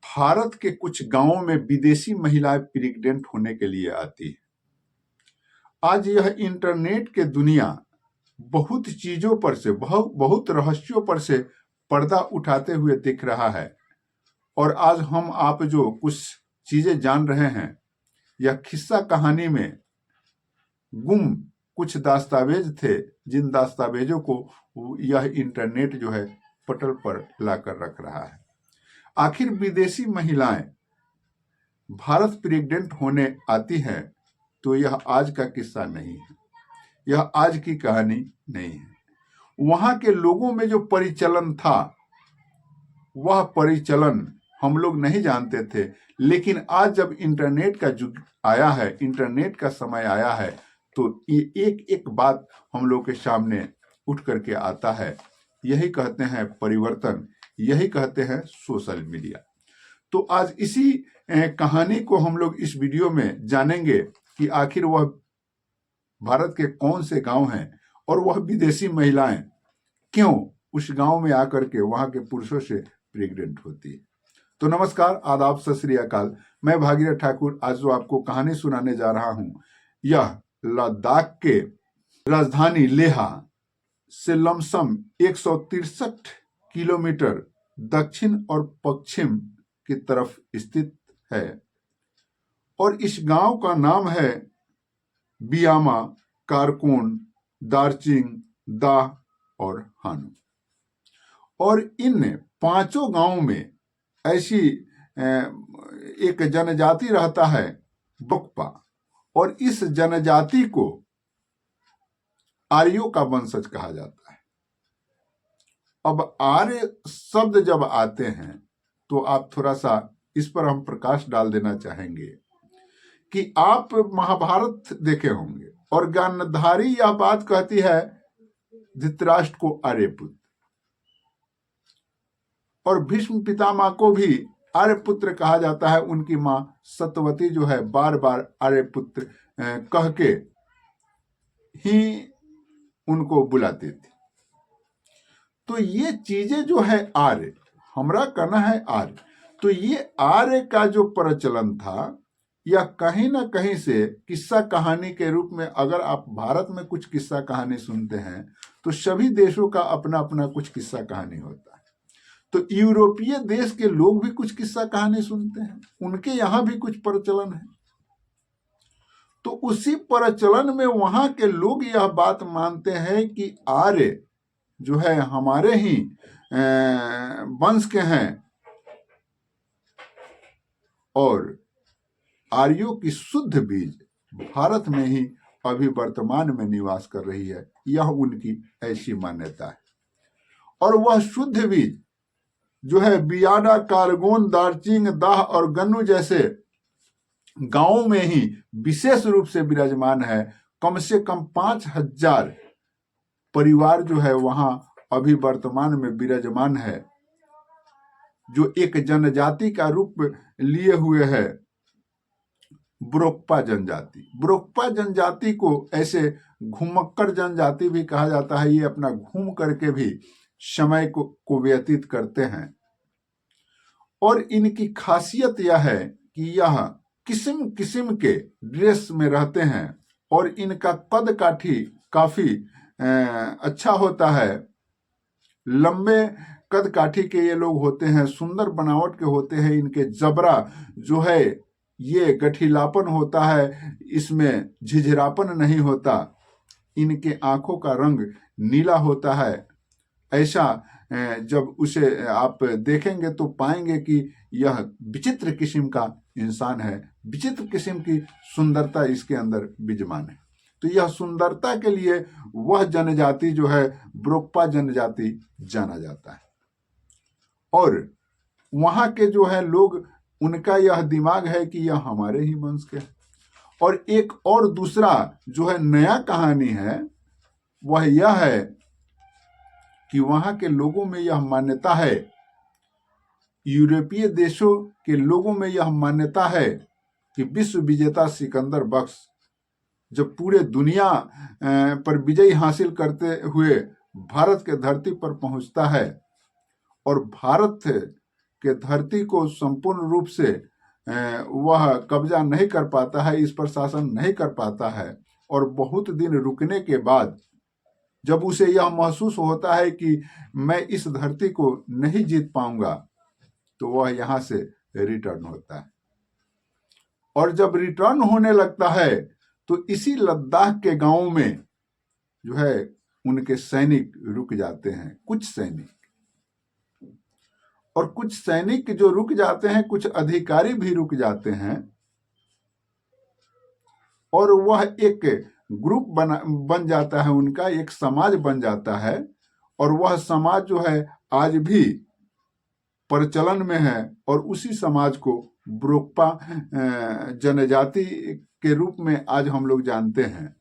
भारत के कुछ गांवों में विदेशी महिलाएं प्रेग्नेंट होने के लिए आती है। आज यह इंटरनेट के दुनिया बहुत चीजों पर से बहुत रहस्यों पर से पर्दा उठाते हुए दिख रहा है। और आज हम आप जो कुछ चीजें जान रहे हैं, यह किस्सा कहानी में गुम कुछ दस्तावेज थे, जिन दस्तावेजों को यह इंटरनेट जो है पटल पर लाकर रख रहा है। आखिर विदेशी महिलाएं भारत प्रेग्नेंट होने आती हैं, तो यह आज का किस्सा नहीं है, यह आज की कहानी नहीं है। वहां के लोगों में जो परिचलन था, वह परिचलन हम लोग नहीं जानते थे, लेकिन आज जब इंटरनेट का युग आया है, इंटरनेट का समय आया है, तो ये एक एक बात हम लोग के सामने उठ करके आता है। यही कहते हैं परिवर्तन, यही कहते हैं सोशल मीडिया। तो आज इसी कहानी को हम लोग इस वीडियो में जानेंगे कि आखिर वह भारत के कौन से गांव हैं और वह विदेशी महिलाएं क्यों उस गांव में आकर के वहां के पुरुषों से प्रेग्नेंट होती है। तो नमस्कार, आदाब, सत श्री अकाल। मैं भागीरथ ठाकुर आज जो आपको कहानी सुनाने जा रहा हूं, यह लद्दाख के राजधानी लेह से लमसम 163 किलोमीटर दक्षिण और पश्चिम की तरफ स्थित है। और इस गांव का नाम है बियामा, कारकुन, दार्चिंग, दाह और हानु। और इन पांचों गांवों में ऐसी एक जनजाति रहता है, बोकपा। और इस जनजाति को आर्यों का वंशज कहा जाता है। अब आर्य शब्द जब आते हैं तो आप थोड़ा सा इस पर हम प्रकाश डाल देना चाहेंगे कि आप महाभारत देखे होंगे और गांधारी यह बात कहती है धृतराष्ट्र को आर्यपुत्र, और भीष्म पितामह को भी आर्यपुत्र कहा जाता है। उनकी मां सत्यवती जो है बार बार आर्यपुत्र कह के ही उनको बुलाती थी। तो ये चीजें जो है आर्य, हमरा कहना है आर्य, तो ये आर्य का जो प्रचलन था, या कहीं ना कहीं से किस्सा कहानी के रूप में, अगर आप भारत में कुछ किस्सा कहानी सुनते हैं तो सभी देशों का अपना अपना कुछ किस्सा कहानी होता है। तो यूरोपीय देश के लोग भी कुछ किस्सा कहानी सुनते हैं, उनके यहाँ भी कुछ प्रचलन है। तो उसी प्रचलन में वहां के लोग यह बात मानते हैं कि आर्य जो है हमारे ही वंश के हैं, और आर्यों की शुद्ध बीज भारत में ही अभी वर्तमान में निवास कर रही है, यह उनकी ऐसी मान्यता है। और वह शुद्ध बीज जो है बियाडा, कारगोन, दार्चिंग, दाह और गन्नू जैसे गांवों में ही विशेष रूप से विराजमान है। कम से कम 5000 परिवार जो है वहां अभी वर्तमान में विराजमान है, जो एक जनजाति का रूप लिए हुए है, ब्रोकपा जनजाति। ब्रोकपा जनजाति को ऐसे घुमक्कड़ जनजाति भी कहा जाता है। ये अपना घूम करके भी समय को व्यतीत करते हैं। और इनकी खासियत यह है कि यह किस्म किस्म के ड्रेस में रहते हैं, और इनका कद काठी काफी अच्छा होता है। लंबे कद काठी के ये लोग होते हैं, सुंदर बनावट के होते हैं। इनके जबड़ा जो है ये गठीलापन होता है, इसमें झिझरापन नहीं होता। इनके आंखों का रंग नीला होता है। ऐसा जब उसे आप देखेंगे तो पाएंगे कि यह विचित्र किस्म का इंसान है, विचित्र किस्म की सुंदरता इसके अंदर विद्यमान है। तो यह सुंदरता के लिए वह जनजाति जो है ब्रोकपा जनजाति जाना जाता है। और वहां के जो है लोग, उनका यह दिमाग है कि यह हमारे ही वंश के। और एक और दूसरा जो है नया कहानी है, वह यह है कि वहां के लोगों में यह मान्यता है, यूरोपीय देशों के लोगों में यह मान्यता है कि विश्व विजेता सिकंदर बख्श जब पूरे दुनिया पर विजय हासिल करते हुए भारत के धरती पर पहुंचता है, और भारत कि धरती को संपूर्ण रूप से वह कब्जा नहीं कर पाता है, इस पर शासन नहीं कर पाता है, और बहुत दिन रुकने के बाद जब उसे यह महसूस होता है कि मैं इस धरती को नहीं जीत पाऊंगा, तो वह यहाँ से रिटर्न होता है। और जब रिटर्न होने लगता है तो इसी लद्दाख के गांव में जो है उनके सैनिक रुक जाते हैं, कुछ सैनिक, और कुछ सैनिक जो रुक जाते हैं, कुछ अधिकारी भी रुक जाते हैं, और वह एक ग्रुप बन जाता है, उनका एक समाज बन जाता है। और वह समाज जो है आज भी प्रचलन में है, और उसी समाज को ब्रोकपा जनजाति के रूप में आज हम लोग जानते हैं।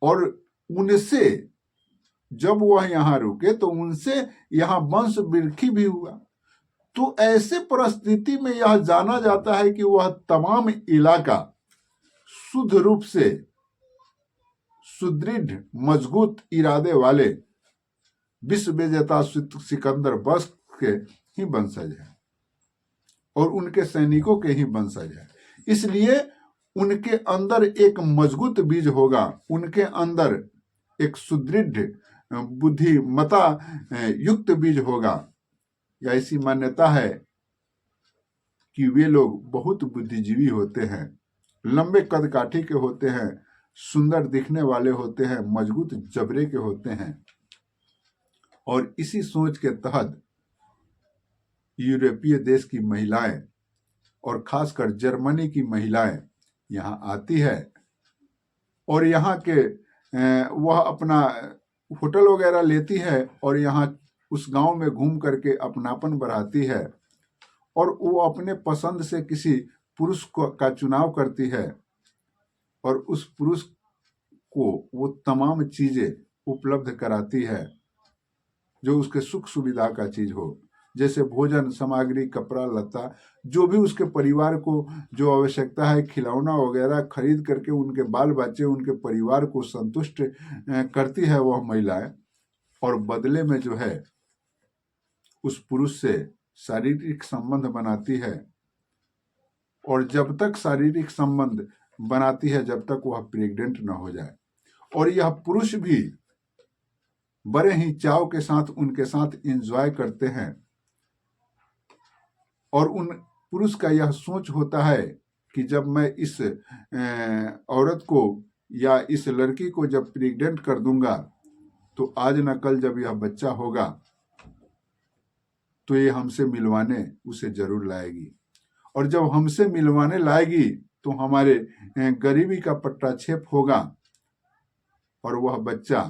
और उनसे जब वह यहाँ रुके तो उनसे यहाँ वंश वृद्धि भी हुआ। तो ऐसे परिस्थिति में यह जाना जाता है कि वह तमाम इलाका शुद्ध रूप से सुदृढ़ मजबूत इरादे वाले विश्व विजेता सिकंदर बख्श के ही वंशज है, और उनके सैनिकों के ही वंशज है। इसलिए उनके अंदर एक मजबूत बीज होगा, उनके अंदर एक सुदृढ़ बुद्धिमता युक्त बीज होगा। या ऐसी मान्यता है कि वे लोग बहुत बुद्धिजीवी होते हैं, लंबे कद काठी के होते हैं, सुंदर दिखने वाले होते हैं, मजबूत जबड़े के होते हैं। और इसी सोच के तहत यूरोपीय देश की महिलाएं और खासकर जर्मनी की महिलाएं यहाँ आती है, और यहाँ के वह अपना होटल वगैरह लेती है, और यहाँ उस गांव में घूम करके अपनापन बढ़ाती है, और वो अपने पसंद से किसी पुरुष का चुनाव करती है, और उस पुरुष को वो तमाम चीजें उपलब्ध कराती है जो उसके सुख सुविधा का चीज हो, जैसे भोजन सामग्री, कपड़ा लत्ता, जो भी उसके परिवार को जो आवश्यकता है, खिलौना वगैरह खरीद करके उनके बाल बच्चे, उनके परिवार को संतुष्ट करती है वह महिलाएं। और बदले में जो है उस पुरुष से शारीरिक संबंध बनाती है, और जब तक शारीरिक संबंध बनाती है जब तक वह प्रेग्नेंट न हो जाए। और यह पुरुष भी बड़े ही चाव के साथ उनके साथ एंजॉय करते हैं, और उन पुरुष का यह सोच होता है कि जब मैं इस औरत को या इस लड़की को जब प्रेग्नेंट कर दूंगा तो आज न कल जब यह बच्चा होगा तो ये हमसे मिलवाने उसे जरूर लाएगी, और जब हमसे मिलवाने लाएगी तो हमारे गरीबी का पट्टाक्षेप होगा, और वह बच्चा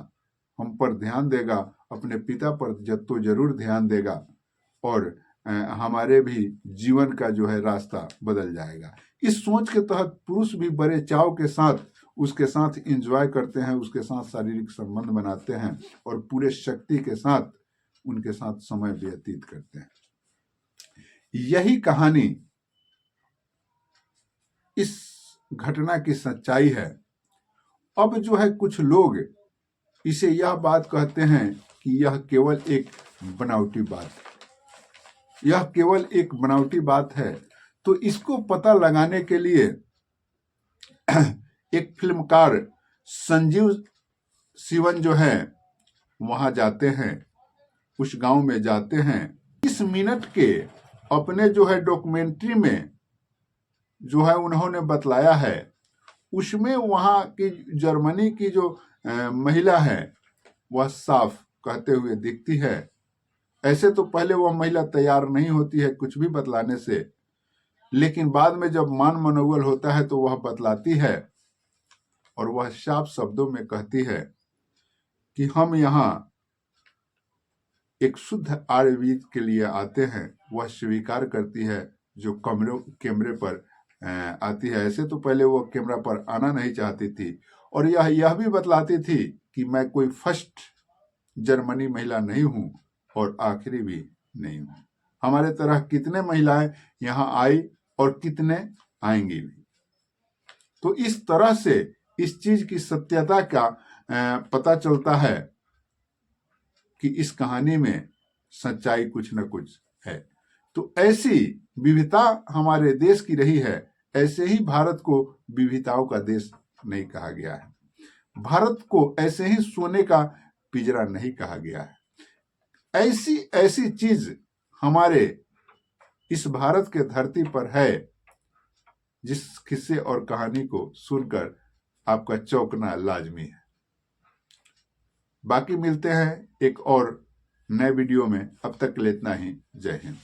हम पर ध्यान देगा, अपने पिता पर तो जरूर ध्यान देगा, और हमारे भी जीवन का जो है रास्ता बदल जाएगा। इस सोच के तहत पुरुष भी बड़े चाव के साथ उसके साथ एंजॉय करते हैं, उसके साथ शारीरिक संबंध बनाते हैं, और पूरे शक्ति के साथ उनके साथ समय व्यतीत करते हैं। यही कहानी इस घटना की सच्चाई है। अब जो है कुछ लोग इसे यह बात कहते हैं कि यह केवल एक बनावटी बात है, यह केवल एक बनावटी बात है। तो इसको पता लगाने के लिए एक फिल्मकार संजीव सिवन जो है वहां जाते हैं, उस गांव में जाते हैं। 30 मिनट के अपने जो है डॉक्यूमेंट्री में जो है उन्होंने बतलाया है, उसमें वहां की जर्मनी की जो महिला है वह साफ कहते हुए दिखती है। ऐसे तो पहले वह महिला तैयार नहीं होती है कुछ भी बतलाने से, लेकिन बाद में जब मान मनोबल होता है तो वह बतलाती है, और वह साफ शब्दों में कहती है कि हम यहाँ एक शुद्ध आयुर्वेद के लिए आते हैं। वह स्वीकार करती है जो कैमरे पर आती है। ऐसे तो पहले वो कैमरा पर आना नहीं चाहती थी, और यह भी बतलाती थी कि मैं कोई फर्स्ट जर्मनी महिला नहीं हूं और आखिरी भी नहीं हूं। हमारे तरह कितने महिलाएं यहाँ आई और कितने आएंगी भी। तो इस तरह से इस चीज की सत्यता का पता चलता है कि इस कहानी में सच्चाई कुछ न कुछ है। तो ऐसी विविधता हमारे देश की रही है, ऐसे ही भारत को विविधताओं का देश नहीं कहा गया है। भारत को ऐसे ही सोने का पिंजरा नहीं कहा गया है। ऐसी ऐसी चीज हमारे इस भारत के धरती पर है जिस किस्से और कहानी को सुनकर आपका चौंकना लाजमी है। बाकी मिलते हैं एक और नए वीडियो में, अब तक के लिए इतना ही। जय हिंद।